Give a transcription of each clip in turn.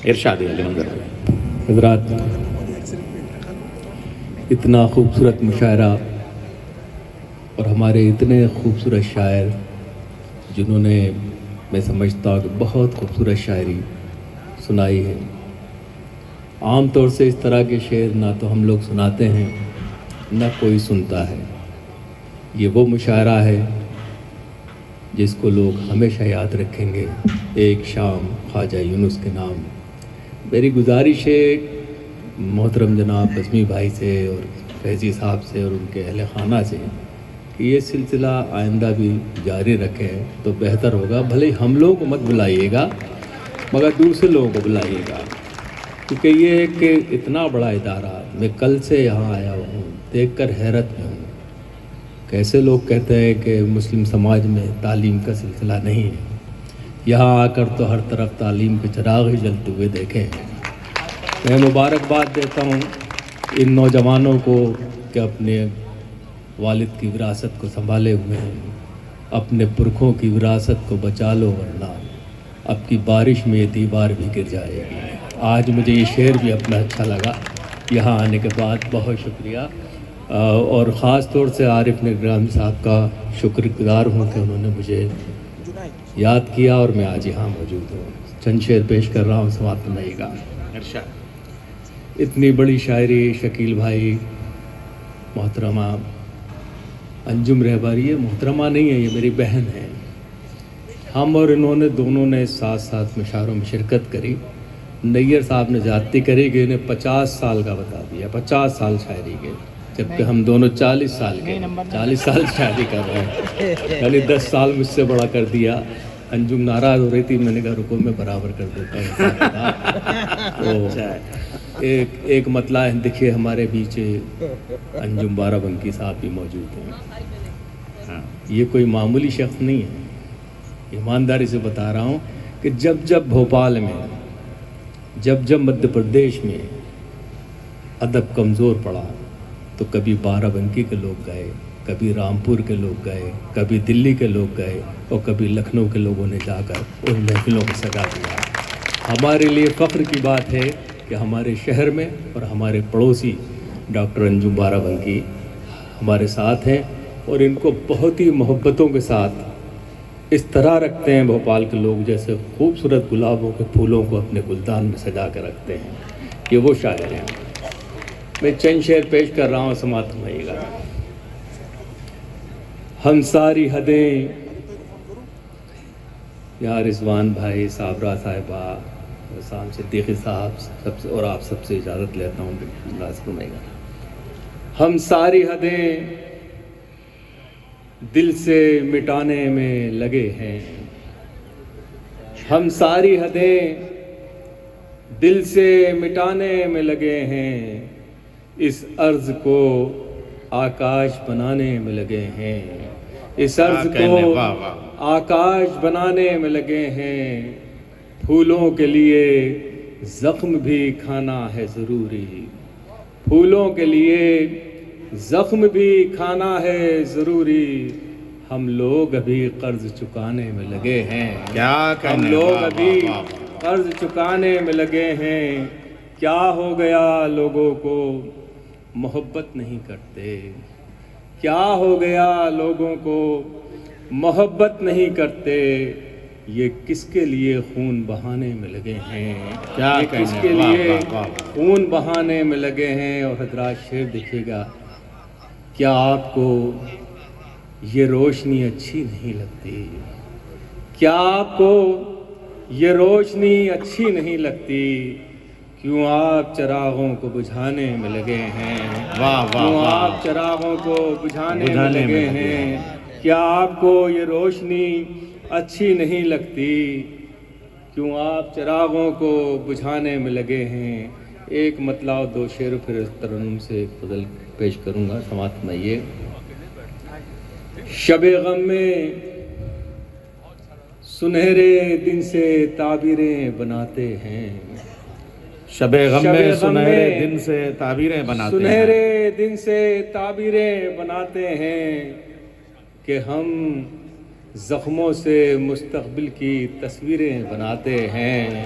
ارشاد علی منظر حضرات، اتنا خوبصورت مشاعرہ اور ہمارے اتنے خوبصورت شاعر جنہوں نے میں سمجھتا ہوں کہ بہت خوبصورت شاعری سنائی ہے۔ عام طور سے اس طرح کے شعر نہ تو ہم لوگ سناتے ہیں نہ کوئی سنتا ہے۔ یہ وہ مشاعرہ ہے جس کو لوگ ہمیشہ یاد رکھیں گے، ایک شام خواجہ یونس کے نام۔ میری گزارش ہے محترم جناب بزمی بھائی سے اور فیضی صاحب سے اور ان کے اہل خانہ سے کہ یہ سلسلہ آئندہ بھی جاری رکھیں تو بہتر ہوگا۔ بھلے ہم لوگوں کو مت بلائیے گا مگر دوسرے لوگوں کو بلائیے گا، کیونکہ یہ ہے کہ اتنا بڑا ادارہ، میں کل سے یہاں آیا ہوں، دیکھ کر حیرت میں ہوں۔ کیسے لوگ کہتے ہیں کہ مسلم سماج میں تعلیم کا سلسلہ نہیں ہے، یہاں آ کر تو ہر طرف تعلیم کے چراغ ہی جلتے ہوئے دیکھے ہیں۔ میں مبارکباد دیتا ہوں ان نوجوانوں کو کہ اپنے والد کی وراثت کو سنبھالے ہوئے ہیں، اپنے پرکھوں کی وراثت کو بچا لو ورنہ اب کی بارش میں یہ دیوار بھی گر جائے گی۔ آج مجھے یہ شعر بھی اپنا اچھا لگا یہاں آنے کے بعد، بہت شکریہ۔ اور خاص طور سے عارف نگرانی صاحب کا شکر گزار ہوں کہ انہوں نے مجھے یاد کیا اور میں آج یہاں موجود ہوں۔ چند شعر پیش کر رہا ہوں، سماعت فرمائیے گا۔ اتنی بڑی شاعری شکیل بھائی، محترمہ انجم رہبری، یہ محترمہ نہیں ہے، یہ میری بہن ہے۔ ہم اور انہوں نے دونوں نے ساتھ ساتھ مشاعروں میں شرکت کری۔ نیّر صاحب نے زیادتی کری کہ انہیں 50 سال کا بتا دیا، 50 سال شاعری کے، جبکہ ہم دونوں 40 سال کے، 40 سال شاعری کر رہے ہیں، یعنی 10 سال مجھ سے بڑا کر دیا۔ انجم ناراض ہو رہی تھی، میں نے کہا رکو میں برابر کر دیتا ہوں۔ تو ایک مطلع ہے، دیکھیے ہمارے بیچ انجم بارہ بنکی صاحب بھی موجود ہیں۔ یہ کوئی معمولی شخص نہیں ہے، ایمانداری سے بتا رہا ہوں کہ جب بھوپال میں، جب مدھیہ پردیش میں ادب کمزور پڑا تو کبھی بارہ بنکی کے لوگ گئے، کبھی رامپور کے لوگ گئے، کبھی دلی کے لوگ گئے اور کبھی لکھنؤ کے لوگوں نے جا کر ان محفلوں کو سجا دیا۔ ہمارے لیے فخر کی بات ہے کہ ہمارے شہر میں اور ہمارے پڑوسی ڈاکٹر انجم بارہ بنکی ہمارے ساتھ ہیں اور ان کو بہت ہی محبتوں کے ساتھ اس طرح رکھتے ہیں بھوپال کے لوگ جیسے خوبصورت گلابوں کے پھولوں کو اپنے گلدان میں سجا کر رکھتے ہیں۔ یہ وہ شاعر ہیں۔ میں چند شعر پیش کر رہا ہوں، سماعت فرمائیے گا۔ ہم ساری حدیں، یہاں رضوان بھائی، صابرہ صاحبہ، حسام صدیقی صاحب سب سے، اور آپ سب سے اجازت لیتا ہوں، سماعت فرمائیے گا۔ ہم ساری حدیں دل سے مٹانے میں لگے ہیں، ہم ساری حدیں دل سے مٹانے میں لگے ہیں، اس عرض کو آکاش بنانے میں لگے ہیں، اس عرض کو آکاش بنانے میں لگے ہیں، پھولوں کے لیے زخم بھی کھانا ہے ضروری، پھولوں کے لیے زخم بھی کھانا ہے ضروری، ہم لوگ ابھی قرض چکانے میں لگے ہیں، ہم لوگ ابھی قرض چکانے میں لگے ہیں، کیا ہو گیا لوگوں کو محبت نہیں کرتے، کیا ہو گیا لوگوں کو محبت نہیں کرتے، یہ کس کے لیے خون بہانے میں لگے ہیں، یہ کس کے لیے خون بہانے میں لگے ہیں۔ اور حضرات شعر دیکھیے گا، کیا آپ کو یہ روشنی اچھی نہیں لگتی، کیا آپ کو یہ روشنی اچھی نہیں لگتی، کیوں آپ چراغوں کو بجھانے میں لگے ہیں، کیوں آپ چراغوں کو بجھانے میں لگے ہیں، کیا آپ کو یہ روشنی اچھی نہیں لگتی، کیوں آپ چراغوں کو بجھانے میں لگے ہیں۔ ایک مطلع اور دو شعر پھر ترنم سے ایک غزل پیش کروں گا، سماعت فرمائیے۔ شب غم میں سنہرے دن سے تعبیریں بناتے ہیں، شب غم میں سنہرے دن سے تعبیریں بناتے ہیں، سنہرے دن سے تعبیریں بناتے ہیں کہ ہم زخموں سے مستقبل کی تصویریں بناتے ہیں،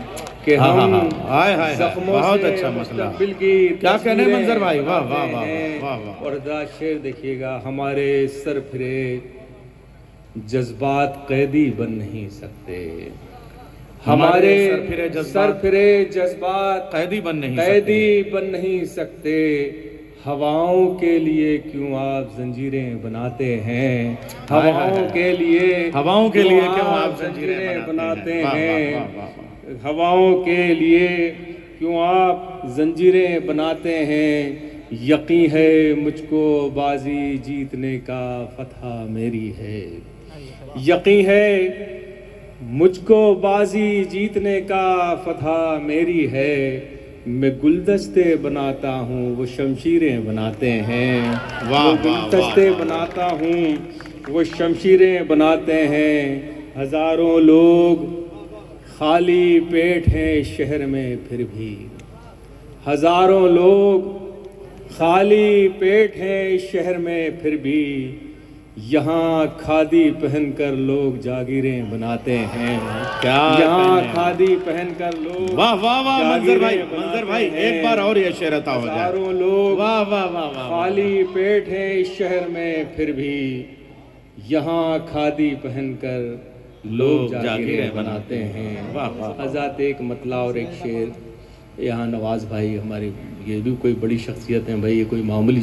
کہ ہم ہائے ہائے زخموں بہت سے اچھا مسئلہ مستقبل کی کیا کہنے تصویریں منظر بھائی واہ واہ بناتے واہ ہیں۔ واہ واہ اور ذرا شعر دیکھیے گا، ہمارے سر پھرے جذبات قیدی بن نہیں سکتے، ہمارے سر پھرے جذبات قیدی بن نہیں قیدی بن نہیں سکتے، ہواؤں کے لیے کیوں آپ زنجیریں بناتے ہیں، ہواؤں کے لیے کیوں آپ زنجیریں بناتے ہیں، ہواؤں کے لیے کیوں آپ زنجیریں بناتے ہیں، یقین ہے مجھ کو بازی جیتنے کا فتح میری ہے، یقین ہے مجھ کو بازی جیتنے کا فتح میری ہے، میں گلدستے بناتا ہوں وہ شمشیریں بناتے ہیں، وہ گلدستے بناتا ہوں وہ شمشیریں بناتے ہیں، ہزاروں لوگ خالی پیٹ ہیں شہر میں پھر بھی، ہزاروں لوگ خالی پیٹ ہیں شہر میں پھر بھی، یہاں کھادی پہن کر لوگ جاگیریں بناتے ہیں، یہاں کھادی پہن کر لوگ واہ واہ واہ منظر بھائی ایک بار اور یہ شعر عطا ہو جائے، ہزاروں لوگ واہ واہ واہ واہ خالی پیٹ ہیں اس شہر میں پھر بھی، یہاں کھادی پہن کر لوگ جاگیریں بناتے ہیں۔ واہ واہ حضرات ایک مطلع اور ایک شعر، یہاں نواز بھائی ہماری یہ بھی کوئی بڑی شخصیت ہیں بھائی، یہ کوئی معمولی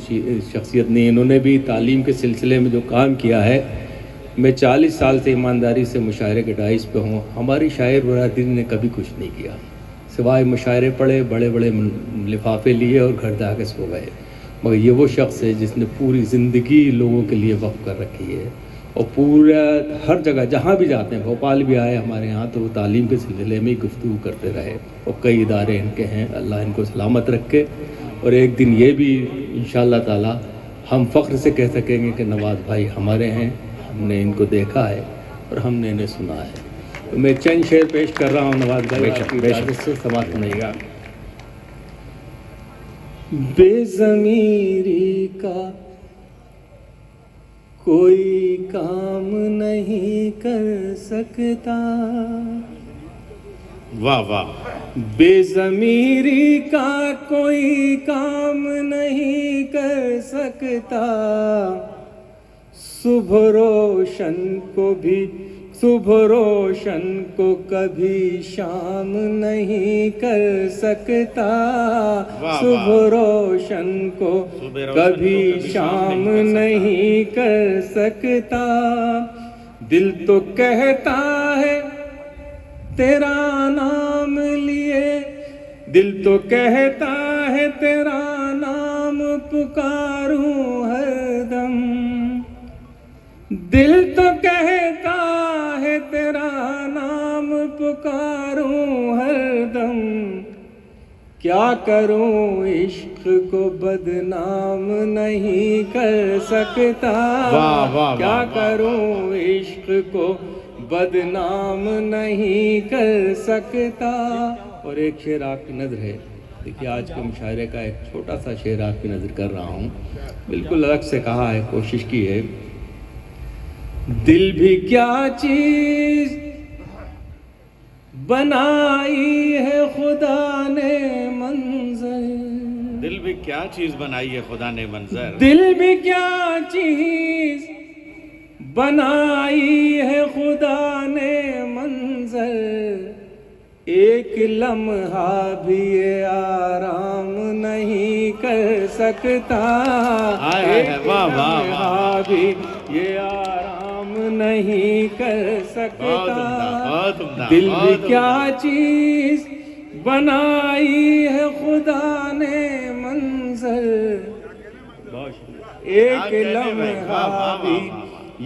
شخصیت نہیں، انہوں نے بھی تعلیم کے سلسلے میں جو کام کیا ہے، میں 40 سال سے ایمانداری سے مشاعرے کے ڈائز پہ ہوں، ہماری شاعر برادری نے کبھی کچھ نہیں کیا سوائے مشاعرے پڑھے، بڑے بڑے لفافے لیے اور گھر جا کے سو گئے، مگر یہ وہ شخص ہے جس نے پوری زندگی لوگوں کے لیے وقف کر رکھی ہے، اور پورا ہر جگہ جہاں بھی جاتے ہیں، بھوپال بھی آئے ہمارے ہاں تو وہ تعلیم کے سلسلے میں گفتگو کرتے رہے، اور کئی ادارے ان کے ہیں، اللہ ان کو سلامت رکھے، اور ایک دن یہ بھی انشاءاللہ تعالی ہم فخر سے کہہ سکیں گے کہ نواز بھائی ہمارے ہیں، ہم نے ان کو دیکھا ہے اور ہم نے انہیں سنا ہے۔ تو میں چند شعر پیش کر رہا ہوں نواز بھائی، آپ کی اجازت سے سماعت سنیے گا۔ بے ضمیری کا کوئی کام نہیں کر سکتا، واہ واہ، بے ضمیری کا کوئی کام نہیں کر سکتا، صبح روشن کو کبھی شام نہیں کر سکتا، صبح روشن کو کبھی شام نہیں کر سکتا، دل تو کہتا ہے تیرا نام لیے، دل تو کہتا ہے تیرا نام پکاروں ہر دم، دل تو کہتا ہے تیرا نام پکاروں ہر دم، کیا کروں عشق کو بدنام نہیں کر سکتا، کیا کروں عشق کو بدنام نہیں کر سکتا۔ اور ایک شعر آپ کی نظر ہے، دیکھیے آج کے مشاعرے کا ایک چھوٹا سا شعر آپ کی نظر کر رہا ہوں، بالکل الگ سے کہا ہے، کوشش کی ہے۔ دل بھی کیا چیز بنائی ہے خدا نے منظر، دل بھی کیا چیز بنائی ہے خدا نے منظر، دل بھی کیا چیز بنائی ہے خدا نے منظر، ایک لمحہ بھی یہ آرام نہیں کر سکتا، ایک لمحہ بھی یہ آرام نہیں کر سکتا، دل بھی کیا چیز بنائی ہے خدا نے منظر، ایک لمحہ بھی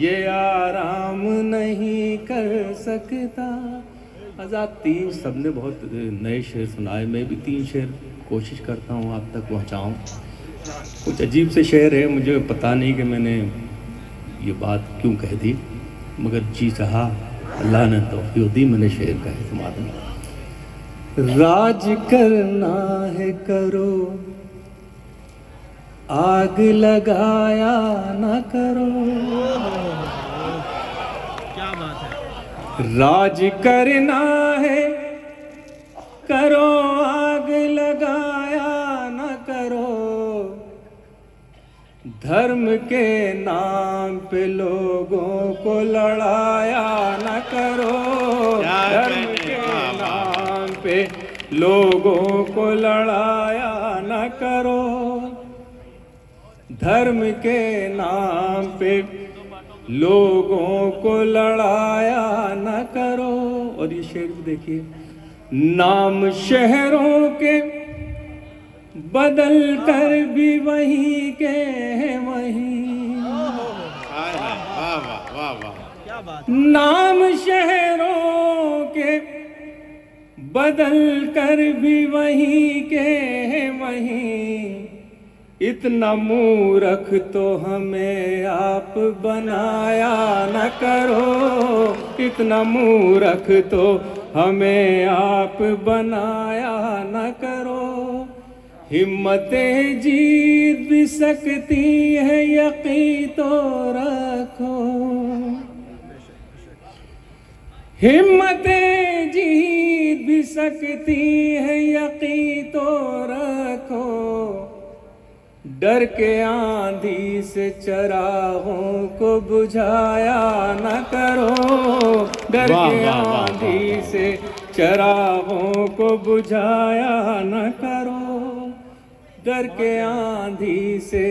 یہ آرام نہیں کر سکتا۔ آزاد تین سب نے بہت نئے شعر سنائے، میں بھی تین شعر کوشش کرتا ہوں آپ تک پہنچاؤں۔ کچھ عجیب سے شعر ہے، مجھے پتہ نہیں کہ میں نے یہ بات کیوں کہہ دی، مگر جی چاہا، اللہ نے توفیق دی، میں نے شعر کا اعتماد نہیں۔ راج کرنا ہے کرو، آگ لگایا نہ کرو، راج کرنا ہے کرو آگ لگایا نہ کرو، دھرم کے نام پہ لوگوں کو لڑایا نہ کرو، دھرم کے نام پہ لوگوں کو لڑایا نہ کرو، دھرم کے نام پہ لوگوں کو لڑایا نہ کرو۔ اور یہ شعر دیکھیے، نام شہروں کے بدل کر بھی وہیں کے ہیں وہیں، نام شہروں کے بدل کر بھی وہیں کے ہیں وہیں، اتنا مورکھ تو ہمیں آپ بنایا نہ کرو، اتنا مورکھ تو ہمیں آپ بنایا نہ کرو، ہمتیں جیت بھی سکتی ہے یقین تو رکھو، ہمتیں جیت بھی سکتی ہے یقین تو رکھو، ڈر کے آندھی سے چراغوں کو بجھایا نہ کرو، ڈر کے آندھی سے چراغوں کو بجھایا نہ کرو، ڈر کے آندھی سے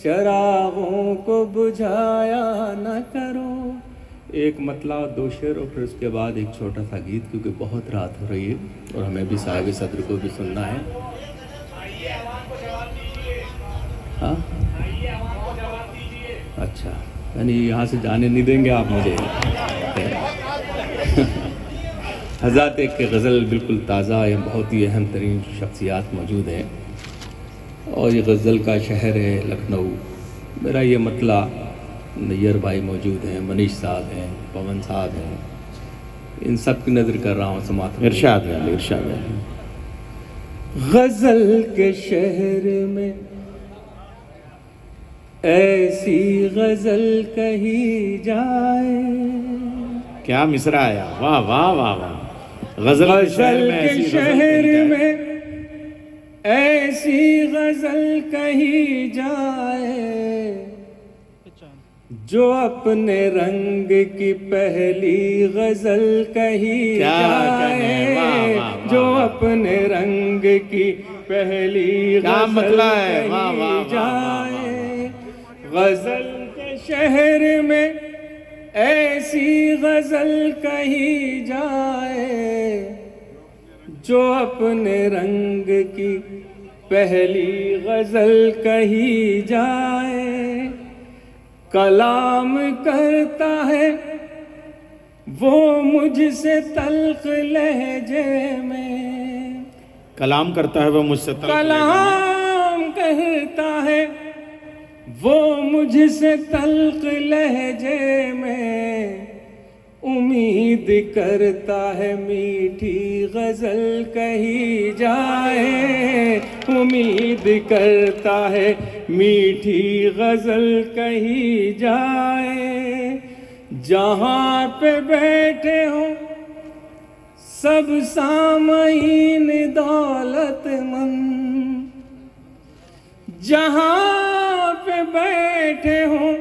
چراغوں کو بجھایا نہ کرو۔ ایک مطلع اور دو شعر اور پھر اس کے بعد ایک چھوٹا سا گیت، کیونکہ بہت رات ہو رہی ہے اور ہمیں بھی صاحب صدر کو بھی سننا ہے۔ ہاں اچھا، یعنی یہاں سے جانے نہیں دیں گے آپ مجھے۔ حضرات ایک غزل بالکل تازہ، یہ بہت ہی اہم ترین شخصیات موجود ہیں، اور یہ غزل کا شہر ہے لکھنؤ۔ میرا یہ مطلع نیر بھائی موجود ہیں، منیش صاحب ہیں، پون صاحب ہیں، ان سب کی نظر کر رہا ہوں، سماعت ارشاد ہے، ارشاد ہے۔ غزل کے شہر میں ایسی غزل کہی جائے، کیا مصرع آیا، واہ واہ واہ واہ۔ غزل کے شہر میں ایسی غزل کہی جائے، جو اپنے رنگ کی پہلی غزل کہی جائے، جو اپنے رنگ کی پہلی غزل کہی جائے، غزل کے شہر میں ایسی غزل کہی جائے، جو اپنے رنگ کی پہلی غزل کہی جائے، کلام کرتا ہے وہ مجھ سے تلخ لہجے میں، کلام کرتا ہے وہ مجھ سے کلام کہتا ہے وہ مجھ سے تلخ لہجے میں، امید کرتا ہے میٹھی غزل کہی جائے، امید کرتا ہے میٹھی غزل کہی جائے، جہاں پہ بیٹھے ہوں سب سامعین دولت مند، جہاں پہ بیٹھے ہوں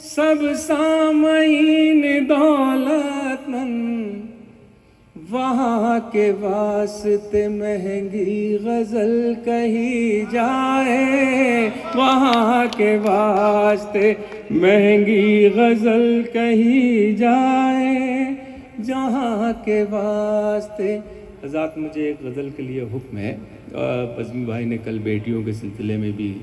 سب سامعین دولت مند، وہاں کے واسطے مہنگی غزل کہی جائے، وہاں کے واسطے مہنگی غزل کہی جائے، جہاں کے واسطے۔ حضرات مجھے ایک غزل کے لیے حکم ہے، بزمی بھائی نے کل بیٹیوں کے سلسلے میں بھی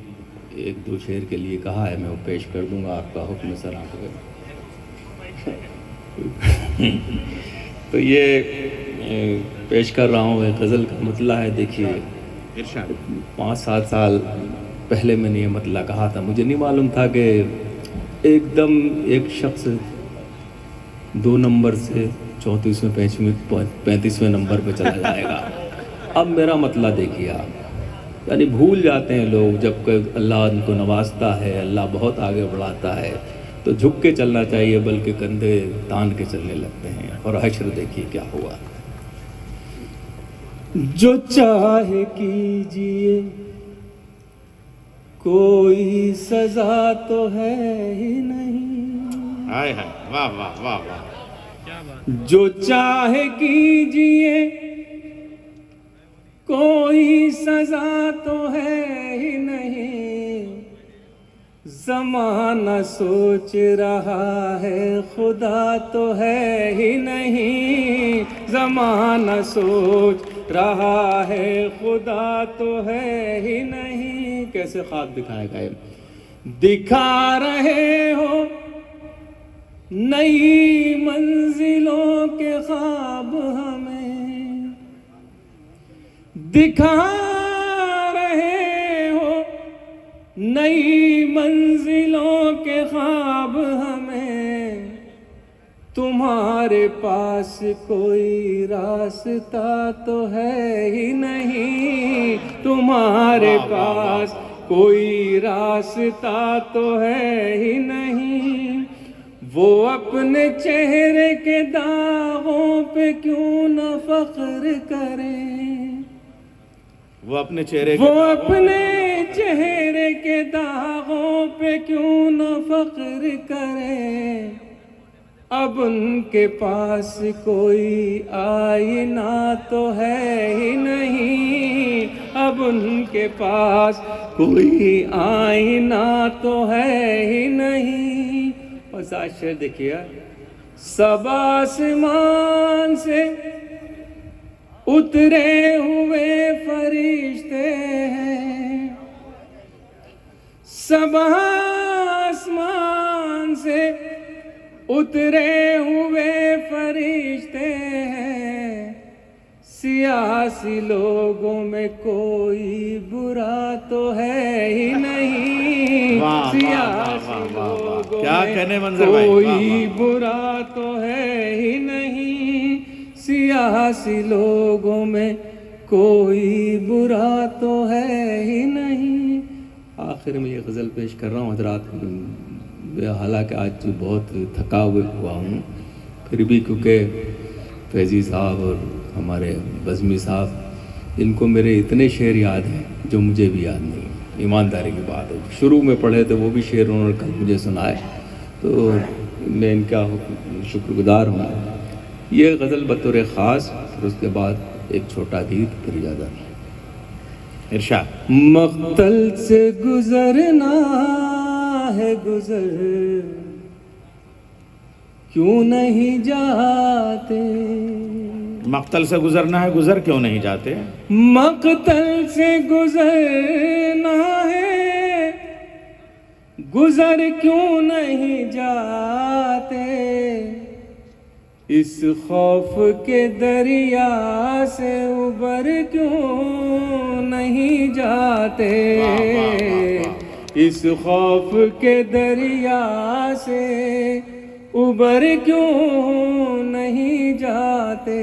ایک دو شعر کے لیے کہا ہے، میں وہ پیش کر دوں گا، آپ کا حکم سر آپ کو۔ تو یہ پیش کر رہا ہوں، ایک غزل کا مطلع ہے۔ دیکھیے 5-7 سال پہلے میں نے یہ مطلع کہا تھا، مجھے نہیں معلوم تھا کہ ایک دم ایک شخص 2 نمبر سے 34ویں 35ویں نمبر پہ چلا جائے گا۔ اب میرا مطلع دیکھیے آپ، یعنی بھول جاتے ہیں لوگ جب کہ اللہ ان کو نوازتا ہے، اللہ بہت آگے بڑھاتا ہے تو جھک کے چلنا چاہیے، بلکہ کندھے تان کے چلنے لگتے ہیں، اور حشر دیکھیے کیا ہوا۔ جو چاہے کیجیے کوئی سزا تو ہے ہی نہیں، ہائے ہائے، واہ واہ واہ واہ، جو چاہے کیجیے کوئی سزا تو ہے ہی نہیں، زمانہ سوچ رہا ہے خدا تو ہے ہی نہیں، زمانہ سوچ رہا ہے خدا تو ہے ہی نہیں۔ کیسے خواب دکھائے گا؟ دکھا رہے ہو نئی منزلوں کے خواب ہمیں، دکھا رہے ہو نئی منزلوں کے خواب ہمیں، تمہارے پاس کوئی راستہ تو ہے ہی نہیں، تمہارے پاس کوئی راستہ تو ہے ہی نہیں، وہ اپنے چہرے کے داغوں پہ کیوں نہ فخر کریں، وہ اپنے چہرے وہ اپنے چہرے کے داغوں پہ کیوں نہ فخر کریں، اب ان کے پاس کوئی آئینہ تو ہے ہی نہیں، اب ان کے پاس کوئی آئینہ تو ہے ہی نہیں۔ اور ساتھ شعر دیکھیے، سب آسمان سے اترے ہوئے فرشتے ہیں، سب آسمان سے اترے ہوئے فرشتے ہیں، سیاسی لوگوں میں کوئی برا تو ہے ہی نہیں، سیاسی لوگوں میں کوئی برا تو ہے ہی نہیں، سیاسی لوگوں میں کوئی برا تو ہے ہی نہیں۔ آخر میں یہ غزل پیش کر رہا ہوں حضرات، حالانکہ آج بہت تھکا ہوا ہوں، پھر بھی کیونکہ فیضی صاحب اور ہمارے بزمی صاحب، ان کو میرے اتنے شعر یاد ہیں جو مجھے بھی یاد نہیں، ایمانداری کی بات ہے، شروع میں پڑھے تھے وہ بھی شعر انہوں نے کل مجھے سنائے، تو میں ان کا شکر گزار ہوں۔ یہ غزل بطور خاص، پھر اس کے بعد ایک چھوٹا گیت، پھر اجازت۔ ارشاد۔ مقتل سے گزرنا ہے گزر کیوں نہیں جاتے، مقتل سے گزرنا ہے گزر کیوں نہیں جاتے، مقتل سے گزرنا ہے گزر کیوں نہیں جاتے، اس خوف کے دریا سے ابر کیوں نہیں جاتے، اس خوف کے دریا سے ابر کیوں نہیں جاتے،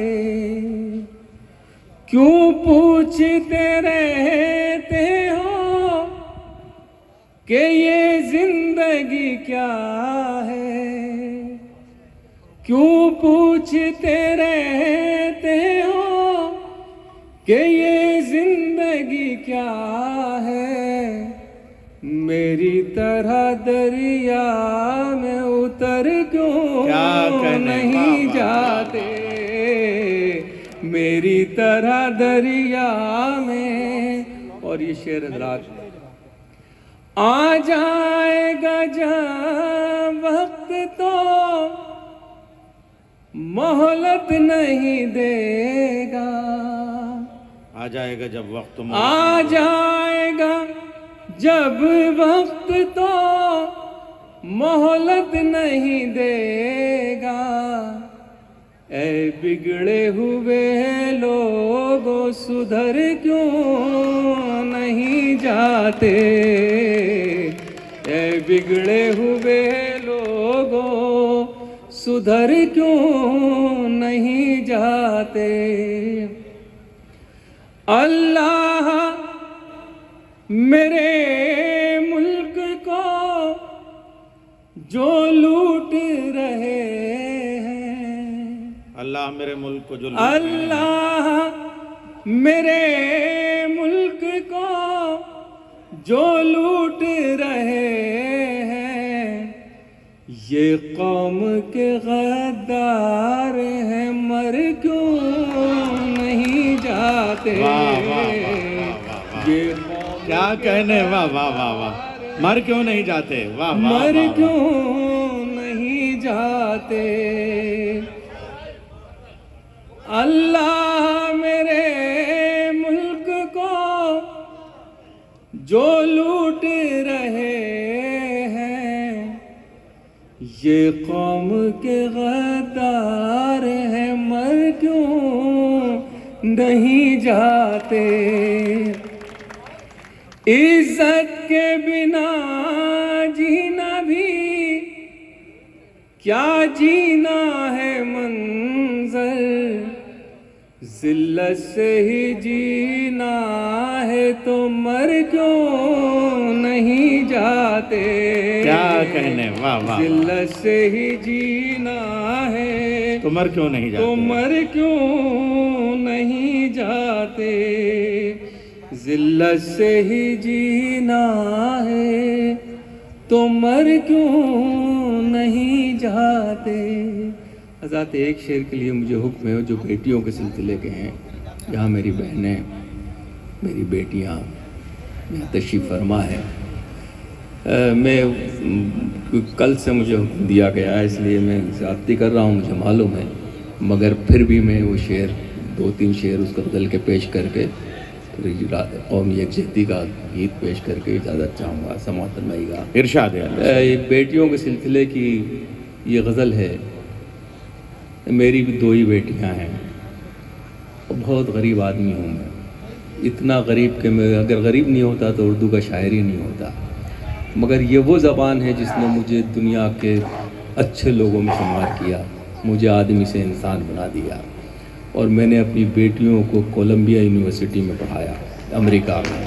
کیوں پوچھتے رہتے ہو کہ یہ زندگی کیا ہے، کیوں پوچھتے رہتے ہو کہ یہ زندگی کیا ہے، میری طرح دریا میں اتر کیوں نہیں جاتے، میری طرح دریا میں۔ اور یہ شعر حضرات، آ جائے گا جب وقت تو مہلت نہیں دے گا، آ جائے گا جب وقت، آ جائے گا جب وقت تو مہلت نہیں دے گا، اے بگڑے ہوئے لوگوں سدھر کیوں نہیں جاتے، اے بگڑے ہوئے لوگوں سدھر کیوں نہیں جاتے، اللہ میرے ملک کو جو لوٹ رہے ہیں، اللہ میرے ملک کو جو اللہ میرے ملک کو جو لوٹ رہے ہیں، یہ قوم کے غدار ہیں، مر کیوں نہیں جاتے؟ یہ قوم کیا کہنے، واہ واہ واہ واہ، مر کیوں نہیں جاتے، واہ واہ مر واہ، کیوں نہیں جاتے؟ اللہ میرے ملک کو جو لوٹ رہے ہیں، یہ قوم کے غدار ہیں، مر کیوں نہیں جاتے؟ عزت کے بنا جینا بھی کیا جینا ہے منظر، ذلت سے ہی جینا ہے تو مر کیوں نہیں جاتے؟ کیا کہنے، واہ واہ، ذلت سے ہی جینا ہے تو مر کیوں نہیں تو جاتے؟ مر کیوں نہیں جاتے؟ ذلت سے ہی جینا ہے تو مر کیوں نہیں جاتے؟ حضرات ایک شعر کے لیے مجھے حکم ہے جو بیٹیوں کے سلسلے کے ہیں، جہاں میری بہنیں، میری بیٹیاں یہاں تشریف فرما ہے۔ میں کل سے مجھے حکم دیا گیا ہے، اس لیے میں زیادتی کر رہا ہوں، مجھے معلوم ہے، مگر پھر بھی میں وہ شعر 2-3 شعر اس کو بدل کے پیش کر کے قومی یکجہتی کا گیت پیش کر کے اجازت چاہوں گا، سماعت فرمائیے گا۔ ارشاد ہے۔ یہ بیٹیوں کے سلسلے کی یہ غزل ہے۔ میری بھی 2 ہی بیٹیاں ہیں، بہت غریب آدمی ہوں میں، اتنا غریب کہ میں اگر غریب نہیں ہوتا تو اردو کا شاعر ہی نہیں ہوتا، مگر یہ وہ زبان ہے جس نے مجھے دنیا کے اچھے لوگوں میں شمار کیا، مجھے آدمی سے انسان بنا دیا، اور میں نے اپنی بیٹیوں کو کولمبیا یونیورسٹی میں پڑھایا امریکہ میں۔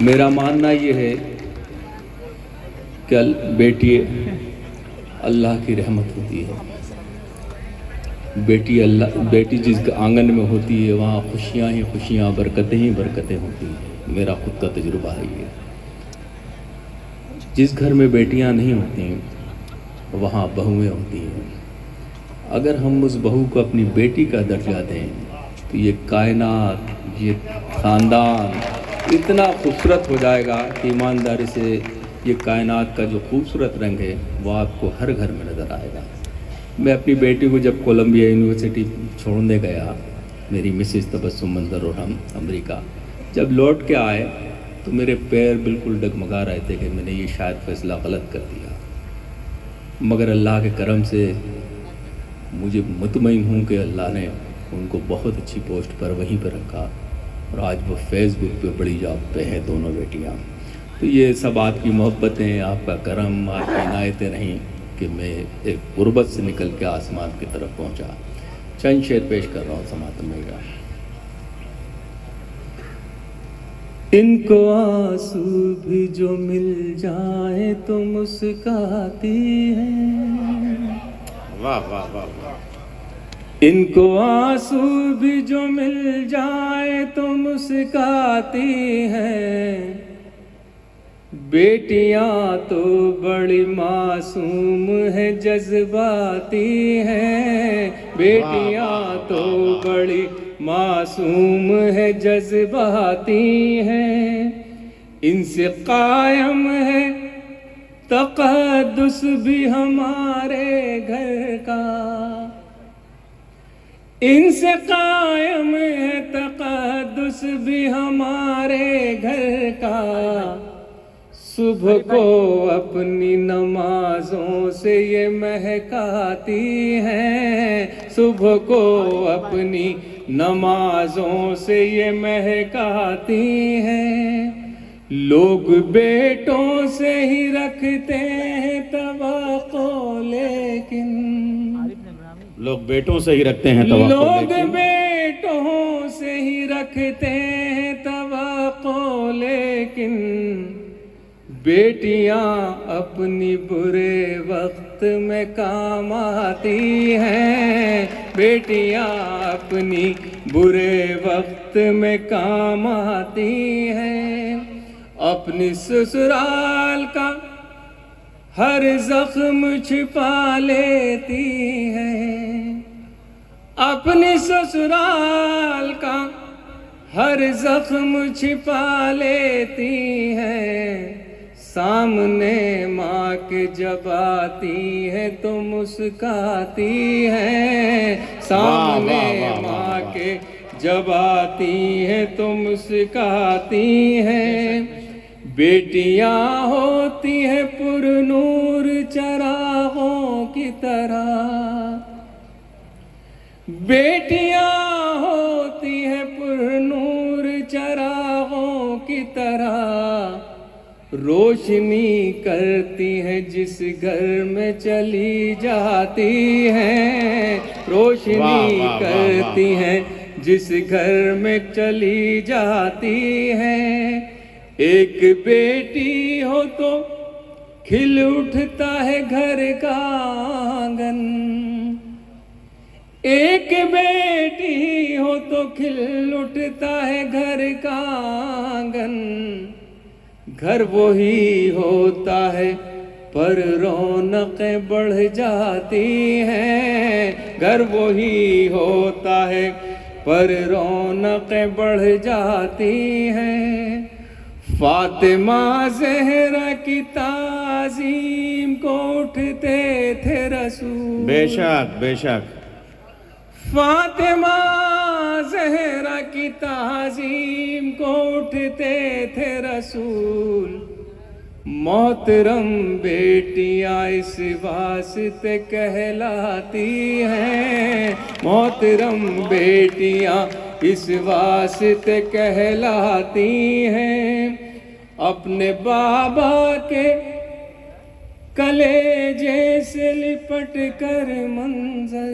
میرا ماننا یہ ہے کہ بیٹی اللہ کی رحمت ہوتی ہے، بیٹی جس آنگن میں ہوتی ہے وہاں خوشیاں ہی خوشیاں، برکتیں ہی برکتیں ہوتی ہیں، میرا خود کا تجربہ ہے یہ۔ جس گھر میں بیٹیاں نہیں ہوتی وہاں بہویں ہوتی ہیں، اگر ہم اس بہو کو اپنی بیٹی کا درجہ دیں تو یہ کائنات، یہ خاندان اتنا خوبصورت ہو جائے گا کہ ایمانداری سے یہ کائنات کا جو خوبصورت رنگ ہے وہ آپ کو ہر گھر میں نظر آئے گا۔ میں اپنی بیٹی کو جب کولمبیا یونیورسٹی چھوڑنے گیا، میری مسز تبسم منظر اور ہم امریکہ، جب لوٹ کے آئے تو میرے پیر بالکل ڈگمگا رہے تھے کہ میں نے یہ شاید فیصلہ غلط کر دیا، مگر اللہ کے کرم سے مجھے مطمئن ہوں کہ اللہ نے ان کو بہت اچھی پوسٹ پر وہیں پہ رکھا، اور آج وہ فیس بک پہ بڑی جاب پہ ہیں دونوں بیٹیاں۔ تو یہ سب آپ کی محبتیں، آپ کا کرم، آپ کی عنایتیں رہیں کہ میں ایک غربت سے نکل کے آسمان کی طرف پہنچا۔ چند شعر پیش کر رہا ہوں، سماعت فرمائیے گا۔ ان کو آنسو بھی جو مل جائیں تو مسکاتی ہیں، واہ واہ واہ واہ، ان کو آنسو بھی جو مل جائیں تو مسکاتی ہیں، بیٹیاں تو بڑی معصوم ہے جذباتی ہیں، بیٹیاں تو بڑی معصوم ہے جذباتی ہیں، ان سے قائم ہے تقدس بھی ہمارے گھر کا، ان سے قائم ہے تقدس بھی ہمارے گھر کا، صبح کو اپنی نمازوں سے یہ مہکاتی ہیں، صبح کو اپنی نمازوں سے یہ مہکاتی ہیں، لوگ بیٹوں سے ہی رکھتے ہیں توقع لیکن، لوگ بیٹوں سے ہی رکھتے ہیں توقع، لوگ لیکن بیٹوں سے ہی رکھتے ہیں توقع لیکن، بیٹیاں اپنی برے وقت میں کام آتی ہیں، بیٹیاں اپنی برے وقت میں کام آتی ہیں، اپنی سسرال کا ہر زخم چھپا لیتی ہیں، اپنی سسرال کا ہر زخم چھپا لیتی ہیں، سامنے ماں کے جب آتی ہے تو مسکاتی ہے، سامنے ماں کے جب آتی ہے تو مسکاتی ہے، بیٹیاں ہوتی ہیں پر نور چراغوں کی طرح، بیٹیاں ہوتی ہیں پر نور چراغوں کی طرح، روشنی کرتی ہیں جس گھر میں چلی جاتی ہیں، روشنی کرتی ہیں جس گھر میں چلی جاتی ہیں، ایک بیٹی ہو تو کھل اٹھتا ہے گھر کا آنگن، ایک بیٹی ہو تو کھل اٹھتا ہے گھر کا آنگن، گھر وہی ہوتا ہے پر رونقیں بڑھ جاتی ہیں، گھر وہی ہوتا ہے پر رونقیں بڑھ جاتی ہیں، فاطمہ زہرا کی تعظیم کو اٹھتے تھے رسول، بے شک بے شک، فاطمہ زہرا کی تعظیم کو اٹھتے تھے رسول، محترم بیٹیاں اس واسطے کہلاتی ہیں، محترم بیٹیاں اس واسطے کہلاتی ہیں، اپنے بابا کے کلیجے سے لپٹ کر منظر،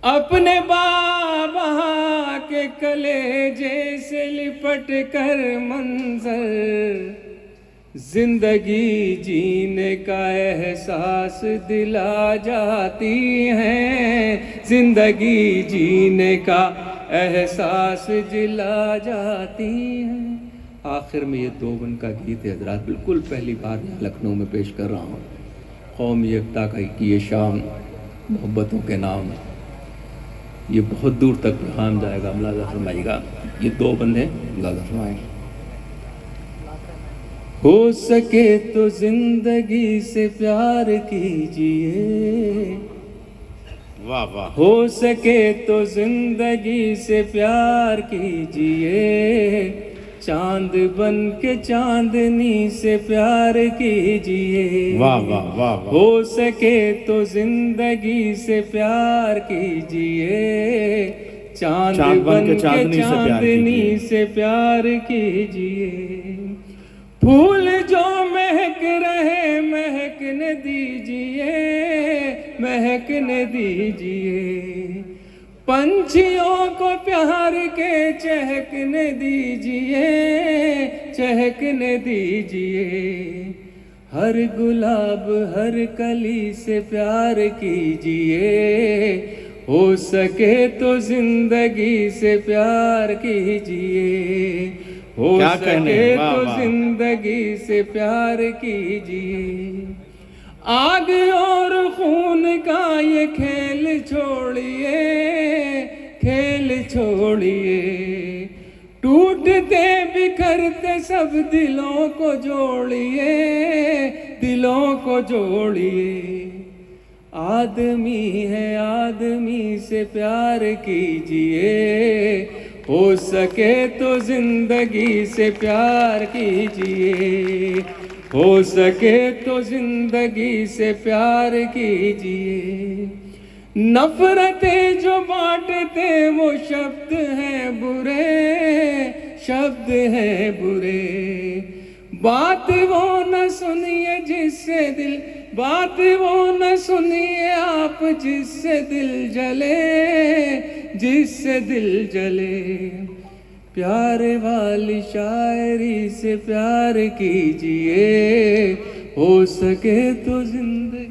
اپنے بابا کے کلیجے سے لپٹ کر منظر، زندگی جینے کا احساس دلا جاتی ہیں، زندگی جینے کا احساس دلا جاتی ہیں۔ آخر میں یہ دوبن کا گیت ہے حضرات، بالکل پہلی بار یہاں لکھنؤ میں پیش کر رہا ہوں، قوم یکتا کی یہ شام، محبتوں کے نام، یہ بہت دور تک پیغام جائے گا، ملاحظہ فرمائیے گا، یہ دو بندے ملاحظہ فرمائیں، ہو سکے تو زندگی سے پیار کیجئے، واہ واہ، ہو سکے تو زندگی سے پیار کیجئے، چاند بن کے چاندنی سے پیار کیجئے، واہ واہ واہ واہ، ہو سکے تو زندگی سے پیار کیجئے، چاند بن کے چاندنی سے پیار کیجئے، پھول جو مہک رہے مہکنے دیجئے، مہکنے دیجئے، پنچھیوں کو پیار کے چہکنے دیجئے، چہکنے دیجئے، ہر گلاب ہر کلی سے پیار کیجئے، ہو سکے تو زندگی سے پیار کیجئے، ہو سکے تو زندگی سے پیار کیجئے، آگ اور خون کا یہ کھیل چھوڑیے، کھیل چھوڑیے، ٹوٹتے بکھرتے سب دلوں کو جوڑیے، دلوں کو جوڑیے، آدمی ہے آدمی سے پیار کیجئے، ہو سکے تو زندگی سے پیار کیجئے، ہو سکے تو زندگی سے پیار کیجئے، نفرتیں جو بانٹتے وہ شبد ہیں برے، شبد ہیں برے، بات وہ نہ سنیے جس سے دل، بات وہ نہ سنیے آپ جس سے دل جلے، جس سے دل جلے، پیار والی شاعری سے پیار کیجئے، ہو سکے تو زندگی